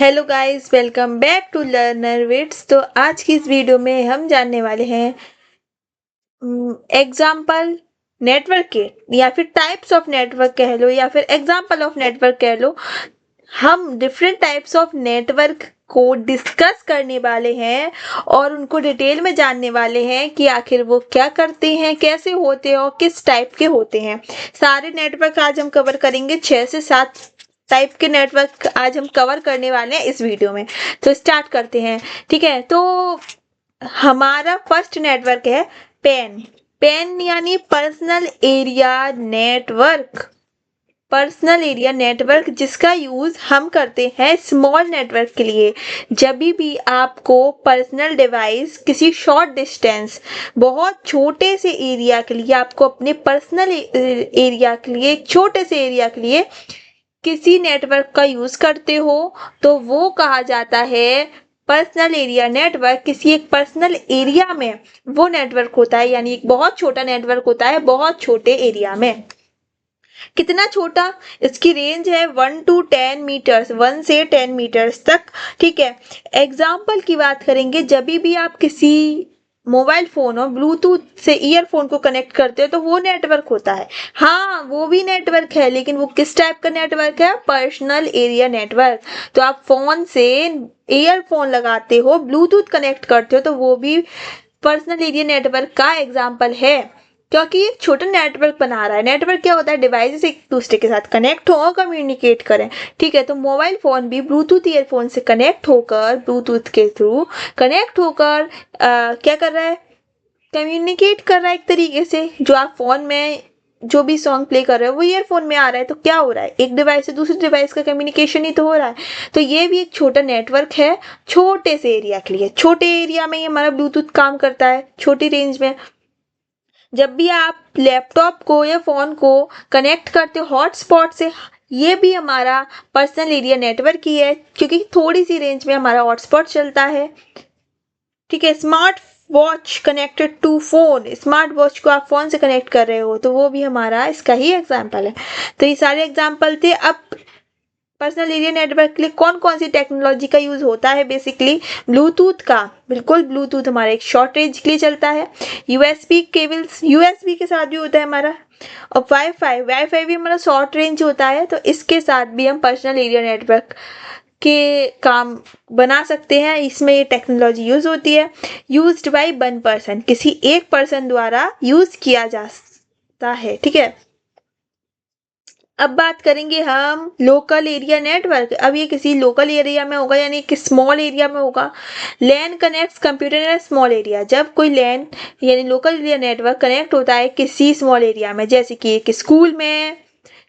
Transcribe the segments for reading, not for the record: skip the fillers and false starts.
Hello guys, welcome back to Learner Wits. तो आज की इस वीडियो में हम जानने वाले हैं एग्जाम्पल नेटवर्क के, या फिर टाइप्स ऑफ नेटवर्क कह लो, या फिर एग्जाम्पल ऑफ नेटवर्क कह लो। हम डिफरेंट टाइप्स ऑफ नेटवर्क को डिस्कस करने वाले हैं और उनको डिटेल में जानने वाले हैं कि आखिर वो क्या करते हैं, कैसे होते हैं और किस टाइप के होते हैं। सारे नेटवर्क आज हम कवर करेंगे। 6 से 7 टाइप के नेटवर्क आज हम कवर करने वाले हैं इस वीडियो में। तो स्टार्ट करते हैं। ठीक है, तो हमारा फर्स्ट नेटवर्क है पैन। पैन यानी personal area network. Personal area network जिसका यूज हम करते हैं स्मॉल नेटवर्क के लिए। जब भी आपको पर्सनल डिवाइस किसी शॉर्ट डिस्टेंस, बहुत छोटे से एरिया के लिए, आपको अपने पर्सनल एरिया के लिए, छोटे से एरिया के लिए किसी नेटवर्क का यूज करते हो, तो वो कहा जाता है पर्सनल एरिया नेटवर्क। किसी एक पर्सनल एरिया में वो नेटवर्क होता है, यानी एक बहुत छोटा नेटवर्क होता है बहुत छोटे एरिया में। कितना छोटा? इसकी रेंज है 1 to 10 मीटर्स, 1 से 10 मीटर्स तक। ठीक है, एग्जाम्पल की बात करेंगे। जब भी आप किसी मोबाइल फोन और ब्लूटूथ से ईयरफोन को कनेक्ट करते हो तो वो नेटवर्क होता है। हाँ, वो भी नेटवर्क है, लेकिन वो किस टाइप का नेटवर्क है? Personal area network. तो आप फोन से ईयरफोन लगाते हो, ब्लूटूथ कनेक्ट करते हो, तो वो भी पर्सनल एरिया नेटवर्क का एग्जाम्पल है, क्योंकि एक छोटा नेटवर्क बना रहा है। नेटवर्क क्या होता है? डिवाइसेस एक दूसरे के साथ कनेक्ट हो और कम्युनिकेट करें। ठीक है, तो मोबाइल फोन भी ब्लूटूथ ईयरफोन से कनेक्ट होकर, ब्लूटूथ के थ्रू कनेक्ट होकर क्या कर रहा है? कम्युनिकेट कर रहा है एक तरीके से। जो आप फोन में जो भी सॉन्ग प्ले कर रहे हो वो ईयरफोन में आ रहा है, तो क्या हो रहा है? एक डिवाइस से दूसरे डिवाइस का कम्युनिकेशन ही तो हो रहा है। तो ये भी एक छोटा नेटवर्क है छोटे से एरिया के लिए। छोटे एरिया में ये हमारा ब्लूटूथ काम करता है, छोटी रेंज में। जब भी आप लैपटॉप को या फोन को कनेक्ट करते हो हॉटस्पॉट से, ये भी हमारा पर्सनल एरिया नेटवर्क ही है, क्योंकि थोड़ी सी रेंज में हमारा हॉटस्पॉट चलता है। ठीक है, smart watch connected to phone, smart watch को आप फोन से कनेक्ट कर रहे हो तो वो भी हमारा इसका ही एग्जाम्पल है। तो ये सारे एग्जाम्पल थे। अब पर्सनल एरिया नेटवर्क के लिए कौन कौन सी टेक्नोलॉजी का यूज होता है? बेसिकली ब्लूटूथ का। बिल्कुल, ब्लूटूथ हमारा एक शॉर्ट रेंज के लिए चलता है। यूएसबी केबल्स, यूएसबी के साथ भी होता है हमारा। और वाईफाई, वाईफाई भी हमारा शॉर्ट रेंज होता है, तो इसके साथ भी हम पर्सनल एरिया नेटवर्क के काम बना सकते हैं। इसमें ये टेक्नोलॉजी यूज होती है। यूज्ड बाय वन पर्सन, किसी एक पर्सन द्वारा यूज किया जाता है। ठीक है, अब बात करेंगे हम लोकल एरिया नेटवर्क। अब ये किसी लोकल एरिया में होगा, यानी कि स्मॉल एरिया में होगा। LAN connects computer in small area. जब कोई लैन यानी लोकल एरिया नेटवर्क कनेक्ट होता है किसी स्मॉल एरिया में, जैसे कि एक स्कूल में,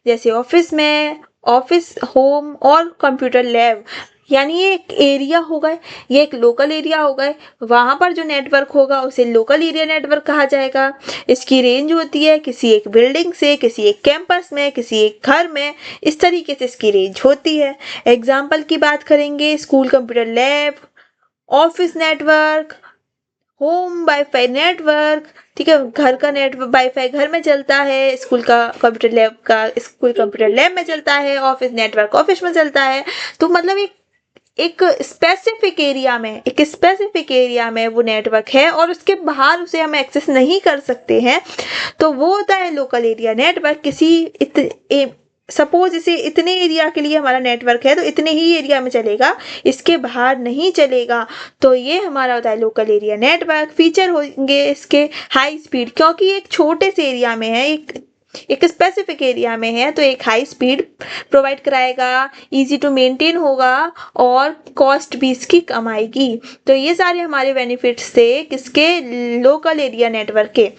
जैसे ऑफिस में, ऑफिस होम और कंप्यूटर लैब, यानी ये एक एरिया होगा, ये एक लोकल एरिया होगा। वहां पर जो नेटवर्क होगा उसे लोकल एरिया नेटवर्क कहा जाएगा। इसकी रेंज होती है किसी एक बिल्डिंग से, किसी एक कैंपस में, किसी एक घर में, इस तरीके से इसकी रेंज होती है। एग्जाम्पल की बात करेंगे, school computer lab, office network, home wifi network. ठीक है, घर का नेटवर्क वाईफाई घर में चलता है, स्कूल का कंप्यूटर लैब का स्कूल कंप्यूटर लैब में चलता है, ऑफिस नेटवर्क ऑफिस में चलता है। तो मतलब एक स्पेसिफिक एरिया में, एक स्पेसिफिक एरिया में वो नेटवर्क है और उसके बाहर उसे हम एक्सेस नहीं कर सकते हैं, तो वो होता है लोकल एरिया नेटवर्क। सपोज इसे इतने एरिया के लिए हमारा नेटवर्क है तो इतने ही एरिया में चलेगा, इसके बाहर नहीं चलेगा, तो ये हमारा होता है लोकल एरिया नेटवर्क। फीचर होंगे इसके हाई स्पीड, क्योंकि एक छोटे से एरिया में है, एक स्पेसिफिक एरिया में है, तो एक हाई स्पीड प्रोवाइड कराएगा, इजी टू मेंटेन होगा और कॉस्ट भी इसकी कम आएगी। तो ये सारे हमारे बेनिफिट्स थे किसके? लोकल एरिया नेटवर्क के।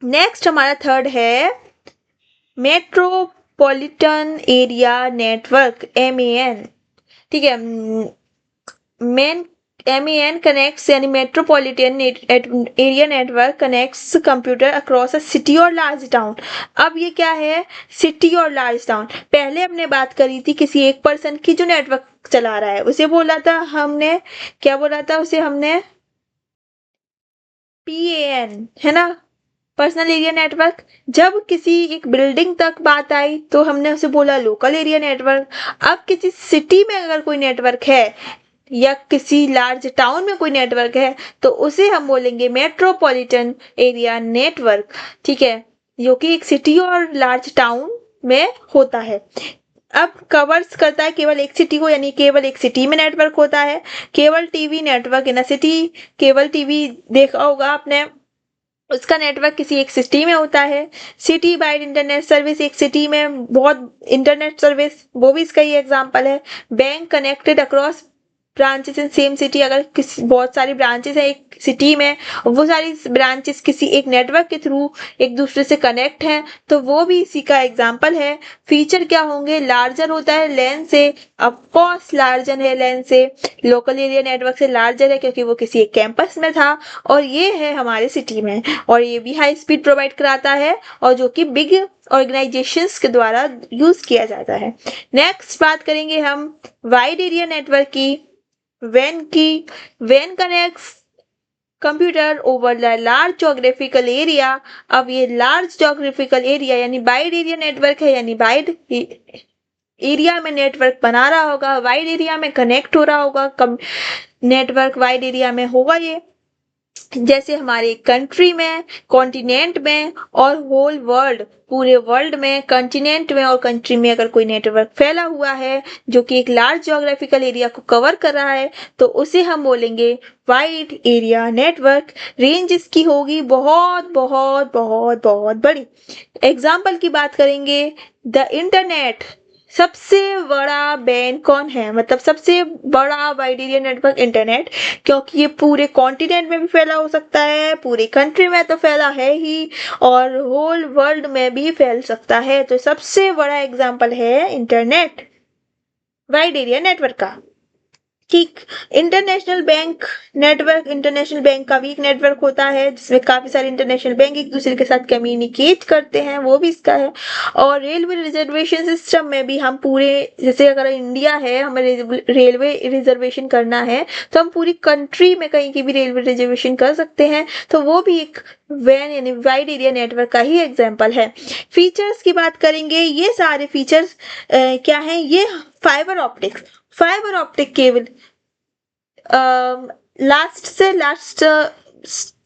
नेक्स्ट हमारा थर्ड है मेट्रोपॉलिटन एरिया नेटवर्क, MEN। ठीक है, MEN कनेक्ट्स, यानी metropolitan area network connects computer across a city और लार्ज टाउन। अब ये क्या है? सिटी और लार्ज टाउन। पहले हमने बात करी थी किसी एक पर्सन की जो नेटवर्क चला रहा है, उसे बोला था हमने, क्या बोला था उसे हमने? PAN, है ना? पर्सनल एरिया नेटवर्क, जब किसी एक बिल्डिंग तक बात आई तो हमने उसे बोला लोकल एरिया नेटवर्क। अब किसी सिटी में अगर कोई नेटवर्क है या किसी लार्ज टाउन में कोई नेटवर्क है तो उसे हम बोलेंगे मेट्रोपॉलिटन एरिया नेटवर्क। ठीक है, जो कि एक सिटी और लार्ज टाउन में होता है। अब कवर्स करता है केवल एक सिटी को, यानी केवल एक सिटी में नेटवर्क होता है। केबल टीवी नेटवर्क इन अ सिटी, केबल टीवी देखा होगा आपने, उसका नेटवर्क किसी एक सिटी में होता है। सिटी वाइड इंटरनेट सर्विस, एक सिटी में बहुत इंटरनेट सर्विस, वो भी इसका ही एग्जांपल है। Bank connected across branches in same city, अगर किसी बहुत सारी ब्रांचेस है एक सिटी में, वो सारी ब्रांचेस किसी एक नेटवर्क के थ्रू एक दूसरे से कनेक्ट हैं, तो वो भी इसी का एग्जांपल है। फीचर क्या होंगे, लार्जर होता है लेन से, ऑफकोर्स लार्जर है लेन से, लोकल एरिया नेटवर्क से लार्जर है क्योंकि वो किसी एक कैंपस में था, और ये है हमारे सिटी में, और ये भी हाई स्पीड प्रोवाइड कराता है और जो कि बिग ऑर्गेनाइजेशंस के द्वारा यूज किया जाता है। नेक्स्ट बात करेंगे हम वाइड एरिया नेटवर्क की, when connects computer over the large geographical area. अब ये लार्ज जोग्राफिकल एरिया यानी वाइड एरिया नेटवर्क है, यानी वाइड एरिया में नेटवर्क बना रहा होगा, वाइड एरिया में कनेक्ट हो रहा होगा, नेटवर्क वाइड एरिया में होगा ये, जैसे हमारे कंट्री में, कॉन्टिनेंट में और होल वर्ल्ड, पूरे वर्ल्ड में, कॉन्टिनेंट में और कंट्री में अगर कोई नेटवर्क फैला हुआ है जो कि एक लार्ज ज्योग्राफिकल एरिया को कवर कर रहा है तो उसे हम बोलेंगे वाइड एरिया नेटवर्क। रेंज इसकी होगी बहुत बहुत बहुत बहुत बड़ी। एग्जाम्पल की बात करेंगे, द इंटरनेट सबसे बड़ा बैंड कौन है, मतलब सबसे बड़ा वाइड एरिया नेटवर्क इंटरनेट, क्योंकि ये पूरे कॉन्टिनेंट में भी फैला हो सकता है, पूरी कंट्री में तो फैला है ही, और होल वर्ल्ड में भी फैल सकता है, तो सबसे बड़ा एग्जांपल है इंटरनेट वाइड एरिया नेटवर्क का। ठीक, international bank network, international bank का भी एक नेटवर्क होता है जिसमें काफी सारे इंटरनेशनल बैंक एक दूसरे के साथ कम्युनिकेट करते हैं, वो भी इसका है। और रेलवे रिजर्वेशन सिस्टम में भी हम पूरे, जैसे अगर इंडिया है, हमें रेलवे रिजर्वेशन करना है तो हम पूरी कंट्री में कहीं की भी रेलवे रिजर्वेशन कर सकते हैं, तो वो भी एक वैन यानी वाइड एरिया नेटवर्क का ही एग्जाम्पल है। फीचर्स की बात करेंगे, ये सारे फीचर्स क्या हैं, ये फाइबर ऑप्टिक केबल, लास्ट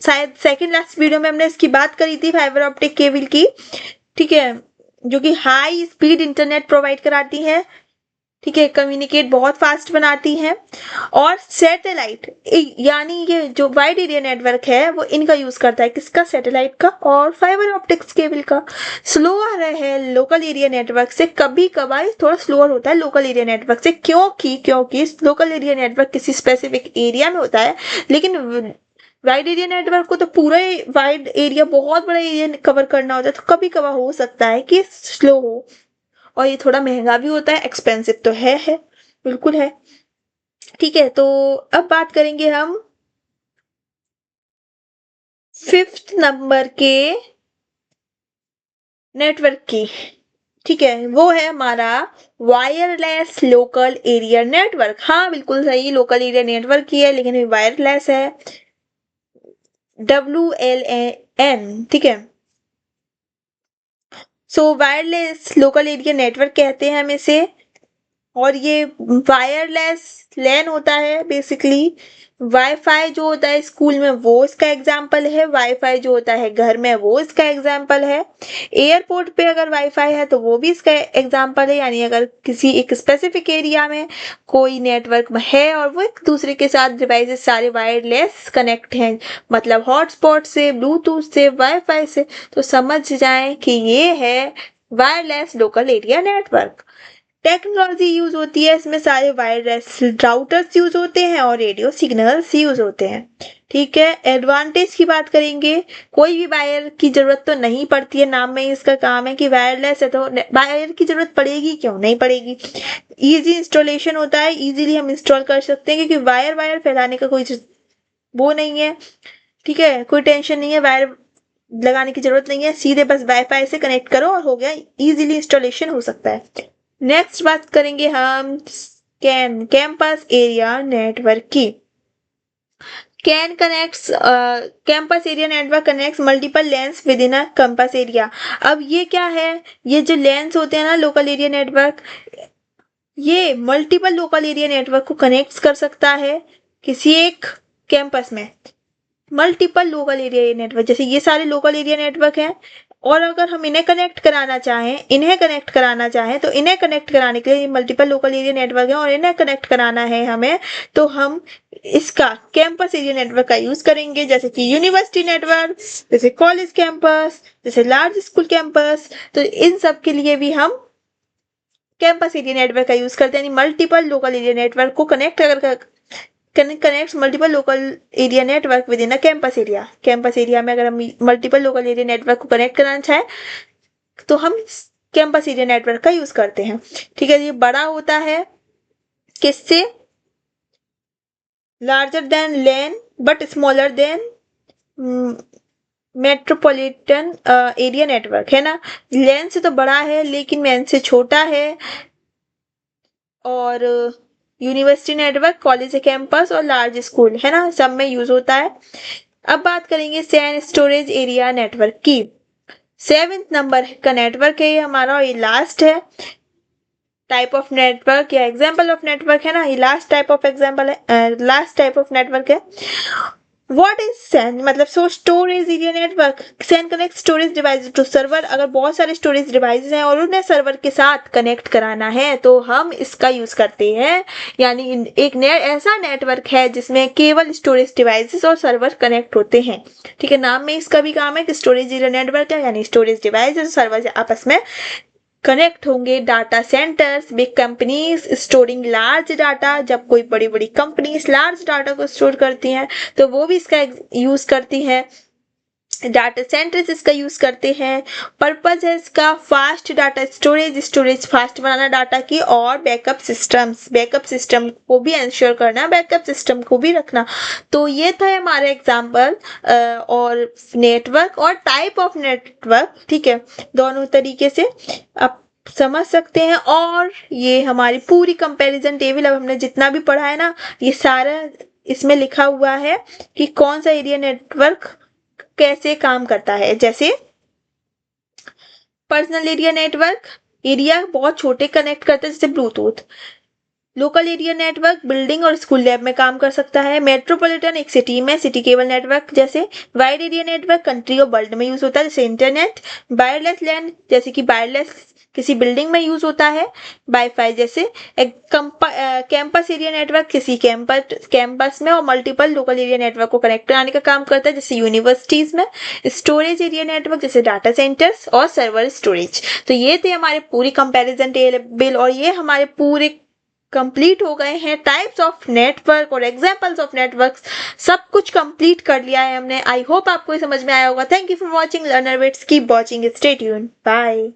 शायद सेकंड लास्ट वीडियो में हमने इसकी बात करी थी, फाइबर ऑप्टिक केबल की। ठीक है, जो कि हाई स्पीड इंटरनेट प्रोवाइड कराती है, ठीक है, कम्युनिकेट बहुत फास्ट बनाती है। और सैटेलाइट यानी ये जो वाइड एरिया नेटवर्क है वो इनका यूज करता है, किसका, सैटेलाइट का और फाइबर ऑप्टिक्स केबल का। स्लोअर है लोकल एरिया नेटवर्क से, कभी कभार थोड़ा स्लोअर होता है लोकल एरिया नेटवर्क से, क्योंकि लोकल एरिया नेटवर्क किसी स्पेसिफिक एरिया में होता है, लेकिन वाइड एरिया नेटवर्क को तो पूरा वाइड एरिया, बहुत बड़ा एरिया कवर करना होता है, तो कभी कभार हो सकता है कि स्लो हो, और ये थोड़ा महंगा भी होता है, एक्सपेंसिव तो है बिल्कुल है। ठीक है, तो अब बात करेंगे हम 5th नंबर के नेटवर्क की। ठीक है, वो है हमारा वायरलेस लोकल एरिया नेटवर्क। हाँ बिल्कुल सही, लोकल एरिया नेटवर्क ही है लेकिन वायरलेस है, WLAN। ठीक है, सो वायरलेस लोकल एरिया नेटवर्क कहते हैं हम इसे, और ये वायरलेस लैन होता है बेसिकली। वाईफाई जो होता है स्कूल में वो इसका एग्जाम्पल है, वाईफाई जो होता है घर में वो इसका एग्जाम्पल है, एयरपोर्ट पे अगर वाईफाई है तो वो भी इसका एग्जाम्पल है, यानी अगर किसी एक स्पेसिफिक एरिया में कोई नेटवर्क है और वो एक दूसरे के साथ डिवाइसेस सारे वायरलेस कनेक्ट हैं, मतलब हॉटस्पॉट से, ब्लूटूथ से, वाईफाई से, तो समझ जाएं कि ये है wireless local area network. Technology use होती है इसमें, सारे वायरलेस राउटर्स यूज होते हैं और रेडियो सिग्नल्स यूज होते हैं। ठीक है, एडवांटेज की बात करेंगे, कोई भी वायर की जरूरत तो नहीं पड़ती है, नाम में ही इसका काम है कि वायरलेस है तो वायर की जरूरत पड़ेगी क्यों, नहीं पड़ेगी। इजी इंस्टॉलेशन होता है, इजीली हम इंस्टॉल कर सकते हैं क्योंकि वायर फैलाने का कोई वो नहीं है। ठीक है, कोई टेंशन नहीं है, वायर लगाने की जरूरत नहीं है, सीधे बस वाईफाई से कनेक्ट करो और हो गया, इजीली इंस्टॉलेशन हो सकता है। नेक्स्ट बात करेंगे हम कैंपस एरिया नेटवर्क की। Can connects campus area network connects multiple lens with in a campus area. अब ये क्या है, ये जो लेंस होते हैं ना लोकल एरिया नेटवर्क, ये मल्टीपल लोकल एरिया नेटवर्क को कनेक्ट कर सकता है किसी एक कैंपस में। मल्टीपल लोकल एरिया नेटवर्क, जैसे ये सारे लोकल एरिया नेटवर्क हैं, और अगर हम इन्हें कनेक्ट कराना चाहें, तो इन्हें कनेक्ट कराने के लिए मल्टीपल लोकल एरिया नेटवर्क है और इन्हें कनेक्ट कराना है हमें, तो हम इसका कैंपस एरिया नेटवर्क का यूज करेंगे, जैसे कि यूनिवर्सिटी नेटवर्क, जैसे कॉलेज कैंपस, जैसे लार्ज स्कूल कैंपस। तो इन सब के लिए भी हम कैंपस एरिया नेटवर्क का यूज करते हैं, यानी मल्टीपल लोकल एरिया नेटवर्क को connects multiple local area network with in a campus area. Campus area में अगर हम मल्टीपल लोकल एरिया नेटवर्क को कनेक्ट कराना चाहें तो हम कैंपस एरिया नेटवर्क का यूज करते हैं। ठीक है, ये बड़ा होता है किससे, larger than lane but smaller than metropolitan area network, है ना। लेन से तो बड़ा है लेकिन मैन से छोटा है, और यूनिवर्सिटी नेटवर्क, कॉलेज कैंपस और लार्ज स्कूल, है ना, सब में यूज होता है। अब बात करेंगे सैन स्टोरेज एरिया नेटवर्क की। 7th नंबर का नेटवर्क है ये हमारा, और ये लास्ट है टाइप ऑफ नेटवर्क या एग्जाम्पल ऑफ नेटवर्क, है ना। ये लास्ट टाइप ऑफ एग्जाम्पल है, लास्ट टाइप ऑफ नेटवर्क है। व्हाट इज सैन, मतलब so storage area network, SAN connect storage device to server. अगर बहुत सारे स्टोरेज डिवाइसेस हैं और उन्हें सर्वर के साथ कनेक्ट कराना है तो हम इसका यूज करते हैं, यानी एक ऐसा नेटवर्क है जिसमें केवल स्टोरेज डिवाइसेस और सर्वर कनेक्ट होते हैं। ठीक है, नाम में इसका भी काम है कि स्टोरेज एरिया नेटवर्क है, यानी स्टोरेज डिवाइसेस और सर्वर आपस में कनेक्ट होंगे। Data centres, big companies storing large data, जब कोई बड़ी बड़ी कंपनीज लार्ज डाटा को स्टोर करती हैं तो वो भी इसका यूज करती हैं। डाटा सेंटर्स इसका यूज करते हैं। पर्पज है इसका फास्ट डाटा स्टोरेज फास्ट बनाना डाटा की, और बैकअप सिस्टम को भी इंश्योर करना, बैकअप सिस्टम को भी रखना। तो ये था हमारे एग्जांपल और नेटवर्क और टाइप ऑफ नेटवर्क। ठीक है, दोनों तरीके से आप समझ सकते हैं। और ये हमारी पूरी कंपैरिजन टेबल, अब हमने जितना भी पढ़ा है ना, ये सारा इसमें लिखा हुआ है कि कौन सा एरिया नेटवर्क कैसे काम करता है। जैसे पर्सनल एरिया नेटवर्क, एरिया बहुत छोटे कनेक्ट करता है, जैसे Bluetooth. Local area network building और स्कूल लैब में काम कर सकता है। मेट्रोपॉलिटन एक सिटी में सिटी केबल नेटवर्क जैसे। वाइड एरिया नेटवर्क कंट्री और वर्ल्ड में यूज होता है, जैसे इंटरनेट। वायरलेस लैन, जैसे कि वायरलेस किसी बिल्डिंग में यूज होता है। वाईफाई जैसे। कैंपस एरिया नेटवर्क किसी कैंपस में और मल्टीपल लोकल एरिया नेटवर्क को कनेक्ट कराने का काम करता है, जैसे यूनिवर्सिटीज में। स्टोरेज एरिया नेटवर्क जैसे डाटा सेंटर्स और सर्वर स्टोरेज। तो ये थे हमारे पूरी कंपैरिजन टेबल, और ये हमारे पूरे कंप्लीट हो गए हैं टाइप्स ऑफ नेटवर्क और एग्जांपल्स ऑफ नेटवर्क्स। सब कुछ कंप्लीट कर लिया है हमने। आई होप आपको समझ में आया होगा। Thank you for watching Learner Wits, keep watching, stay tuned, bye.